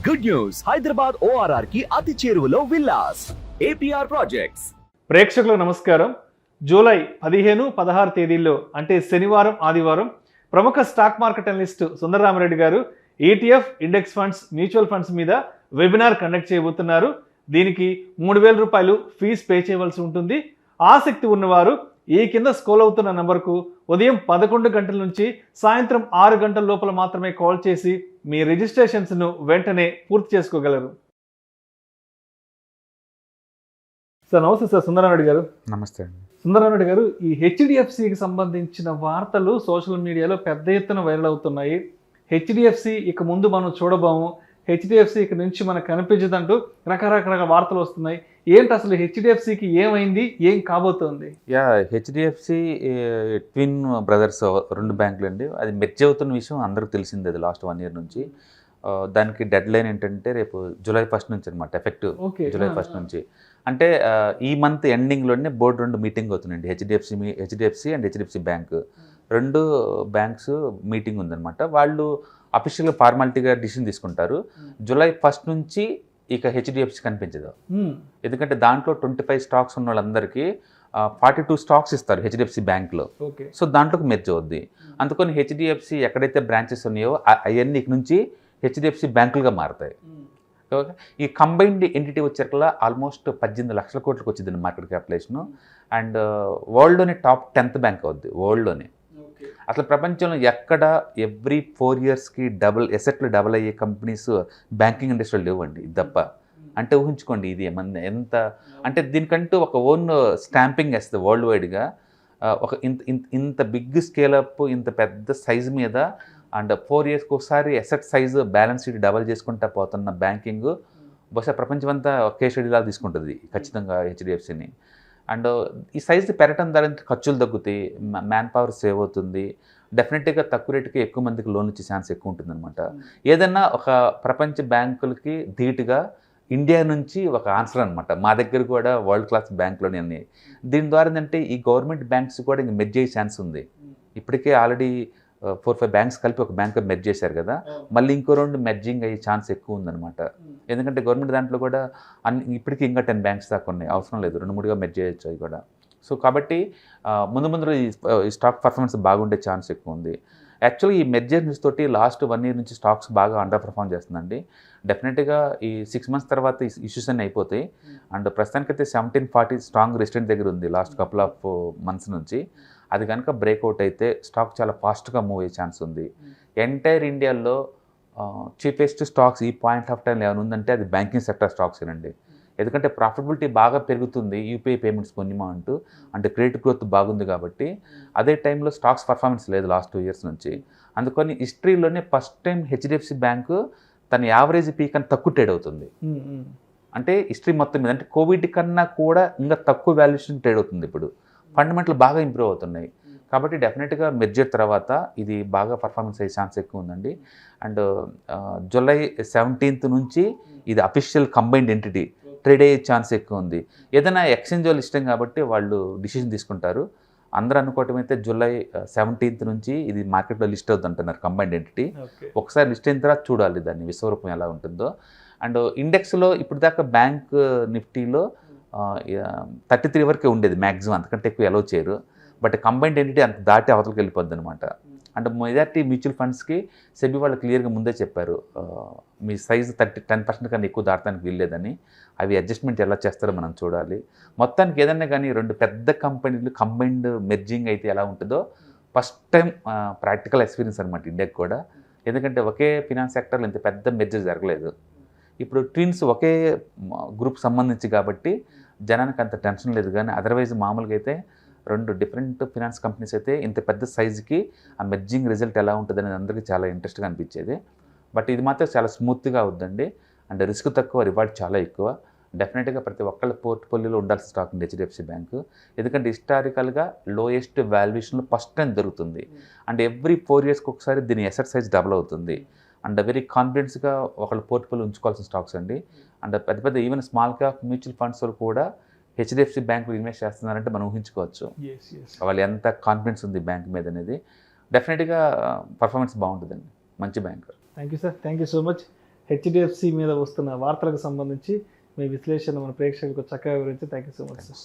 Good news, Hyderabad ORR కి అతి చేరువలో విల్లాస్ APR ప్రాజెక్ట్స్. ప్రేక్షకులకు నమస్కారం. జూలై 15, 16 తేదీల్లో అంటే శనివారం, ఆదివారం ప్రముఖ స్టాక్ మార్కెట్ అనలిస్ట్ సుందర రామిరెడ్డి గారు ETF, index funds, mutual funds మీద వెబినార్ కండక్ట్ చేయబోతున్నారు. దీనికి 3,000 రూపాయలు ఫీజు పే చేయవలసి ఉంటుంది. ఆసక్తి ఉన్నవారు ఈ కింద స్క్రోల్ అవుతున్న నంబర్కు ఉదయం 11 గంటల నుంచి సాయంత్రం 6 గంటల లోపల మాత్రమే కాల్ చేసి మీ రిజిస్ట్రేషన్స్ను వెంటనే పూర్తి చేసుకోగలరు. సార్ నమస్తే సార్. సుందరారెడ్డి గారు నమస్తే అండి. సుందరారెడ్డి గారు, ఈ HDFCకి సంబంధించిన వార్తలు సోషల్ మీడియాలో పెద్ద ఎత్తున వైరల్ అవుతున్నాయి. HDFC ఇక ముందు మనం చూడబోము, HDFC ఇక నుంచి మనకు కనిపించదంటూ రకరకాల వార్తలు వస్తున్నాయి. ఏంటి అసలు HDFCకి ఏమైంది, ఏం కాబోతోంది? HDFC ట్విన్ బ్రదర్స్ 2 బ్యాంకులు అండి. అది మెర్జ్ అవుతున్న విషయం అందరికీ తెలిసింది. అది లాస్ట్ 1 ఇయర్ నుంచి. దానికి డెడ్ లైన్ ఏంటంటే రేపు జూలై 1 నుంచి అనమాట, ఎఫెక్టివ్ జూలై 1 నుంచి. అంటే ఈ మంత్ ఎండింగ్లోనే బోర్డు 2 మీటింగ్ అవుతుందండి. HDFC and HDFC bank 2 banks meeting ఉందన్నమాట. వాళ్ళు అఫీషియల్గా ఫార్మాలిటీగా డిసిషన్ తీసుకుంటారు. జూలై 1 నుంచి ఇక HDFC కనిపించదు. ఎందుకంటే దాంట్లో 25 స్టాక్స్ ఉన్న వాళ్ళందరికీ 42 స్టాక్స్ ఇస్తారు HDFC బ్యాంక్లో. సో దాంట్లోకి మెర్జ్ అవుద్ది. అందుకని HDFC ఎక్కడైతే బ్రాంచెస్ ఉన్నాయో అవన్నీ ఇక నుంచి HDFC బ్యాంకులుగా మారుతాయి. ఈ కంబైన్డ్ ఎంటిటీ వచ్చేకల్లా ఆల్మోస్ట్ 18 లక్షల కోట్లకు వచ్చింది మార్కెట్ క్యాపిటలైజేషన్. అండ్ వరల్డ్లోనే టాప్ 10th బ్యాంక్ అవుద్ది వరల్డ్లోనే. అసలు ప్రపంచంలో ఎక్కడ ఎవ్రీ 4 ఇయర్స్కి ఎసెట్లు డబుల్ అయ్యే కంపెనీస్ బ్యాంకింగ్ ఇండస్ట్రీలో లేవండి, ఇది తప్ప. అంటే ఊహించుకోండి, ఇది ఎంత అంటే దీనికంటూ ఒక ఓన్ స్టాంపింగ్ వేస్తుంది వరల్డ్ వైడ్గా. ఒక ఇంత బిగ్ స్కేలప్, ఇంత పెద్ద సైజు మీద అండ్ 4 ఇయర్స్కి ఒకసారి asset size balance sheet double చేసుకుంటా పోతున్న బ్యాంకింగ్ బహుశా ప్రపంచమంతా ఒకే షెడ్యూల్ తీసుకుంటుంది ఖచ్చితంగా HDFCని. అండ్ ఈ సైజు పెరగడం ద్వారా ఖర్చులు తగ్గుతాయి, మ్యాన్ పవర్ సేవ్ అవుతుంది. డెఫినెట్గా తక్కువ రేటుకి ఎక్కువ మందికి లోన్ ఇచ్చే ఛాన్స్ ఎక్కువ ఉంటుందన్నమాట. ఏదన్నా ఒక ప్రపంచ బ్యాంకులకి ధీటుగా ఇండియా నుంచి ఒక ఆన్సర్ అనమాట. మా దగ్గర కూడా వరల్డ్ క్లాస్ బ్యాంకులోనే ఉన్నాయి. దీని ద్వారా ఏంటంటే ఈ గవర్నమెంట్ బ్యాంక్స్ కూడా ఇంక మెర్జ్ అయ్యే ఛాన్స్ ఉంది. ఇప్పటికే ఆల్రెడీ 4-5 బ్యాంక్స్ కలిపి ఒక బ్యాంక్ మెర్జ్ చేశారు కదా, మళ్ళీ ఇంకో 2 మెర్జింగ్ అయ్యే ఛాన్స్ ఎక్కువ ఉందన్నమాట. ఎందుకంటే గవర్నమెంట్ దాంట్లో కూడా ఇప్పటికీ ఇంకా 10 బ్యాంక్స్ దాకా ఉన్నాయి, అవసరం లేదు, 2-3గా మెర్జ్ చేయొచ్చు అవి కూడా. సో కాబట్టి ముందు ఈ స్టాక్ పర్ఫార్మెన్స్ బాగుండే ఛాన్స్ ఎక్కువ ఉంది. యాక్చువల్లీ ఈ మెర్జర్ న్యూస్ తోటి లాస్ట్ 1 ఇయర్ నుంచి స్టాక్స్ బాగా అండర్ పర్ఫార్మ్ చేస్తుందండి. డెఫినెట్గా ఈ 6 మంత్స్ తర్వాత ఇష్యూస్ అన్నీ అయిపోతాయి. అండ్ ప్రస్తుతానికైతే 1740 స్ట్రాంగ్ రెసిస్టెంట్ దగ్గర ఉంది లాస్ట్ కపుల్ ఆఫ్ మంత్స్ నుంచి. అది కనుక బ్రేక్అవుట్ అయితే స్టాక్ చాలా ఫాస్ట్గా మూవ్ అయ్యే ఛాన్స్ ఉంది. ఎంటైర్ ఇండియాలో చీపెస్ట్ స్టాక్స్ ఈ పాయింట్ ఆఫ్ టైం ఏమైనా ఉందంటే అది బ్యాంకింగ్ సెక్టర్ స్టాక్స్ ఏనండి. ఎందుకంటే ప్రాఫిటబిలిటీ బాగా పెరుగుతుంది, UPI పేమెంట్స్ పొందిమా అంటూ, అంటే క్రెడిట్ గ్రోత్ బాగుంది కాబట్టి. అదే టైంలో స్టాక్స్ పర్ఫార్మెన్స్ లేదు లాస్ట్ 2 ఇయర్స్ నుంచి. అందుకని హిస్టరీలోనే ఫస్ట్ టైం HDFC బ్యాంకు తన యావరేజ్ పీ కన్నా తక్కువ ట్రేడ్ అవుతుంది. అంటే హిస్టరీ మొత్తం మీద, అంటే కోవిడ్ కన్నా కూడా ఇంకా తక్కువ వాల్యుయేషన్ ట్రేడ్ అవుతుంది. ఇప్పుడు ఫండమెంటల్ బాగా ఇంప్రూవ్ అవుతున్నాయి కాబట్టి డెఫినెట్గా మెర్జర్ తర్వాత ఇది బాగా పర్ఫార్మెన్స్ అయ్యే ఛాన్స్ ఎక్కువ ఉందండి. అండ్ జూలై 17th నుంచి ఇది అఫీషియల్ కంబైన్డ్ ఎంటిటీ ట్రేడ్ అయ్యే ఛాన్స్ ఎక్కువ ఉంది. ఏదైనా ఎక్స్చేంజ్ వాళ్ళు ఇష్టం కాబట్టి వాళ్ళు డిసిషన్ తీసుకుంటారు. అందరూ అనుకోవటం అయితే జూలై 17th నుంచి ఇది మార్కెట్లో లిస్ట్ అవుతుంది అంటున్నారు కంబైన్డ్ ఎంటిటీ. ఒకసారి లిస్ట్ అయిన తర్వాత చూడాలి దాన్ని విశ్వరూపం ఎలా ఉంటుందో. అండ్ ఇండెక్స్లో ఇప్పుడు దాకా బ్యాంక్ నిఫ్టీలో 33 వరకే ఉండేది మ్యాక్సిమం, అంతకంటే ఎక్కువ అలౌ చేయరు. బట్ కంబైన్డ్ ఎంటిటీ అంత దాటి అవతలకి వెళ్ళిపోద్ది అనమాట. అండ్ మెజారిటీ మ్యూచువల్ ఫండ్స్కి సెబీ వాళ్ళు క్లియర్గా ముందే చెప్పారు, మీ సైజు 10% కన్నా ఎక్కువ దాటడానికి వీల్లేదని. అవి అడ్జస్ట్మెంట్ ఎలా చేస్తారో మనం చూడాలి. మొత్తానికి ఏదన్నా కానీ 2 పెద్ద కంపెనీలు కంబైన్డ్ మెర్జింగ్ అయితే ఎలా ఉంటుందో ఫస్ట్ టైం ప్రాక్టికల్ ఎక్స్పీరియన్స్ అనమాట ఇండియాకి కూడా. ఎందుకంటే ఒకే ఫినాన్స్ సెక్టర్లో ఇంత పెద్ద మెర్జర్ జరగలేదు. ఇప్పుడు ట్విన్స్ ఒకే గ్రూప్ సంబంధించి కాబట్టి జనానికి అంత టెన్షన్ లేదు. కానీ అదర్వైజ్ మామూలుగా అయితే 2 డిఫరెంట్ ఫినాన్స్ కంపెనీస్ అయితే ఇంత పెద్ద సైజుకి ఆ మెర్జింగ్ రిజల్ట్ ఎలా ఉంటుంది అనేది అందరికీ చాలా ఇంట్రెస్ట్గా అనిపించేది. బట్ ఇది మాత్రం చాలా స్మూత్గా అవుద్దండి. అండ్ రిస్క్ తక్కువ, రివార్డ్ చాలా ఎక్కువ. డెఫినెట్గా ప్రతి ఒక్కళ్ళ పోర్ట్ఫోలియోలో ఉండాల్సిన స్టాక్ ఉంది HDFC బ్యాంకు. ఎందుకంటే హిస్టారికల్గా లోయెస్ట్ వాల్యుయేషన్లో ఫస్ట్ టైం దొరుకుతుంది. అండ్ ఎవ్రీ 4 ఇయర్స్కి ఒకసారి దీని ఎసెట్ సైజ్ డబుల్ అవుతుంది. అండ్ వెరీ కాన్ఫిడెన్స్గా ఒకళ్ళ పోర్ట్ఫోలియో ఉంచుకోవాల్సిన స్టాక్స్ అండి. అండ్ పెద్ద even small cap mutual funds కూడా HDFC బ్యాంకులో ఇన్వెస్ట్ చేస్తున్నారంటే మనం ఊహించుకోవచ్చు వాళ్ళు ఎంత కాన్ఫిడెన్స్ ఉంది బ్యాంక్ మీద అనేది. డెఫినెట్గా పర్ఫార్మెన్స్ బాగుంటుందండి, మంచి bank. Thank you sir, thank you so much. HDFC మీద వస్తున్న వార్తలకు సంబంధించి మీ విశ్లేషణ మన ప్రేక్షకులకు చక్కగా వివరించి thank you so much sir.